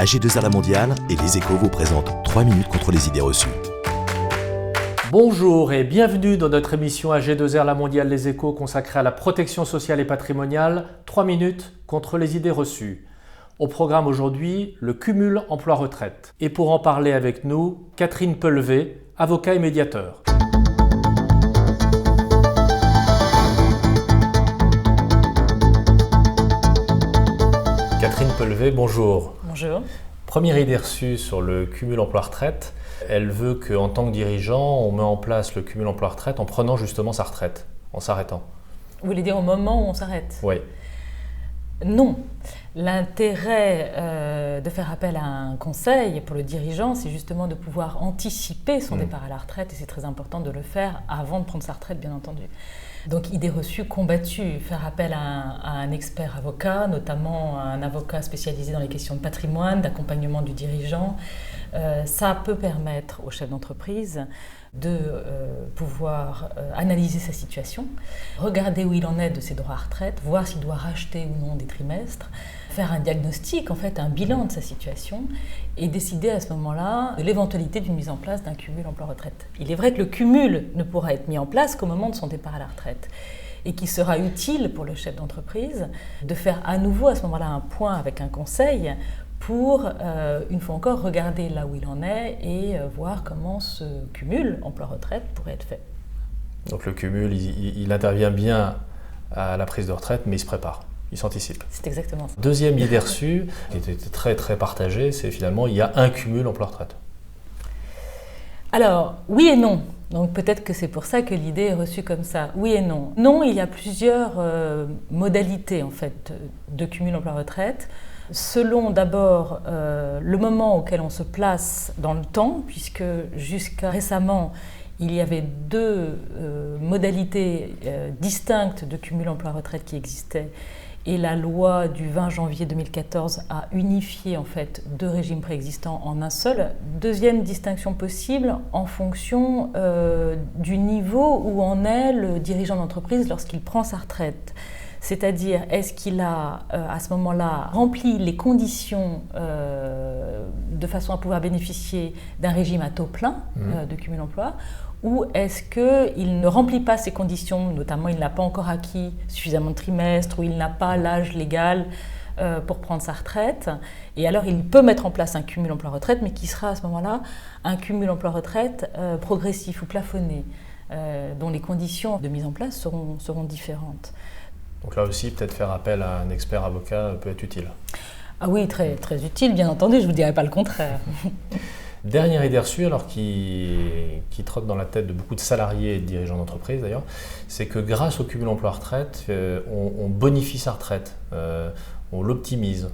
AG2R La Mondiale et Les Échos vous présentent 3 minutes contre les idées reçues. Bonjour et bienvenue dans notre émission AG2R La Mondiale Les Échos consacrée à la protection sociale et patrimoniale. 3 minutes contre les idées reçues. Au programme aujourd'hui, le cumul emploi-retraite. Et pour en parler avec nous, Catherine Pellevé, avocat et médiateur. Catherine Pellevé, bonjour. Bonjour. Première idée reçue sur le cumul emploi-retraite. Elle veut qu'en tant que dirigeant, on met en place le cumul emploi-retraite en prenant justement sa retraite, en s'arrêtant. Vous voulez dire au moment où on s'arrête? Oui. Non. L'intérêt de faire appel à un conseil pour le dirigeant, c'est justement de pouvoir anticiper son départ à la retraite, et c'est très important de le faire avant de prendre sa retraite, bien entendu. Donc, idée reçue, combattue, faire appel à un expert avocat, notamment un avocat spécialisé dans les questions de patrimoine, d'accompagnement du dirigeant. Ça peut permettre au chef d'entreprise de pouvoir analyser sa situation, regarder où il en est de ses droits à retraite, voir s'il doit racheter ou non des trimestres, faire un diagnostic, en fait un bilan de sa situation et décider à ce moment-là de l'éventualité d'une mise en place d'un cumul emploi-retraite. Il est vrai que le cumul ne pourra être mis en place qu'au moment de son départ à la retraite et qu'il sera utile pour le chef d'entreprise de faire à nouveau à ce moment-là un point avec un conseil pour, une fois encore, regarder là où il en est et voir comment ce cumul emploi-retraite pourrait être fait. Donc le cumul, il intervient bien à la prise de retraite, mais il se prépare, il s'anticipe. C'est exactement ça. Deuxième idée reçue, qui était très très partagée, c'est finalement il y a un cumul emploi-retraite. Alors, oui et non. Donc peut-être que c'est pour ça que l'idée est reçue comme ça. Oui et non. Non, il y a plusieurs modalités en fait de cumul emploi-retraite. Selon d'abord le moment auquel on se place dans le temps, puisque jusqu'à récemment, il y avait deux modalités distinctes de cumul emploi-retraite qui existaient. Et la loi du 20 janvier 2014 a unifié en fait deux régimes préexistants en un seul. Deuxième distinction possible en fonction du niveau où en est le dirigeant d'entreprise lorsqu'il prend sa retraite. C'est-à-dire, est-ce qu'il a, à ce moment-là, rempli les conditions de façon à pouvoir bénéficier d'un régime à taux plein de cumul emploi, ou est-ce qu'il ne remplit pas ces conditions, notamment il n'a pas encore acquis suffisamment de trimestres, ou il n'a pas l'âge légal pour prendre sa retraite, et alors il peut mettre en place un cumul emploi-retraite, mais qui sera à ce moment-là un cumul emploi-retraite progressif ou plafonné, dont les conditions de mise en place seront différentes. Donc là aussi, peut-être faire appel à un expert avocat peut être utile. Ah oui, très, très utile, bien entendu, je ne vous dirais pas le contraire. Dernière idée reçue, alors qui trotte dans la tête de beaucoup de salariés et de dirigeants d'entreprise d'ailleurs, c'est que grâce au cumul emploi-retraite, on bonifie sa retraite, on l'optimise.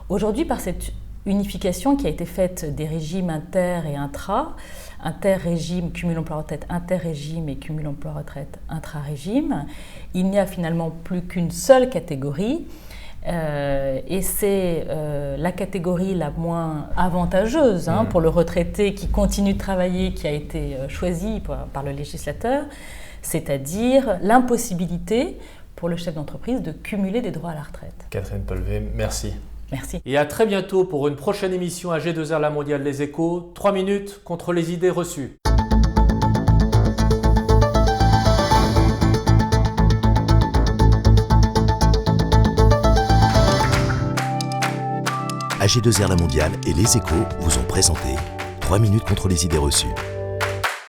Aujourd'hui, par cette unification qui a été faite des régimes inter et intra, inter-régime, cumul emploi-retraite, inter-régime et cumul emploi-retraite, intra-régime, il n'y a finalement plus qu'une seule catégorie et c'est la catégorie la moins avantageuse pour le retraité qui continue de travailler, qui a été choisie par le législateur, c'est-à-dire l'impossibilité pour le chef d'entreprise de cumuler des droits à la retraite. Catherine Pellevé, merci. Merci. Et à très bientôt pour une prochaine émission AG2R La Mondiale Les Échos, 3 minutes contre les idées reçues. AG2R La Mondiale et Les Échos vous ont présenté 3 minutes contre les idées reçues.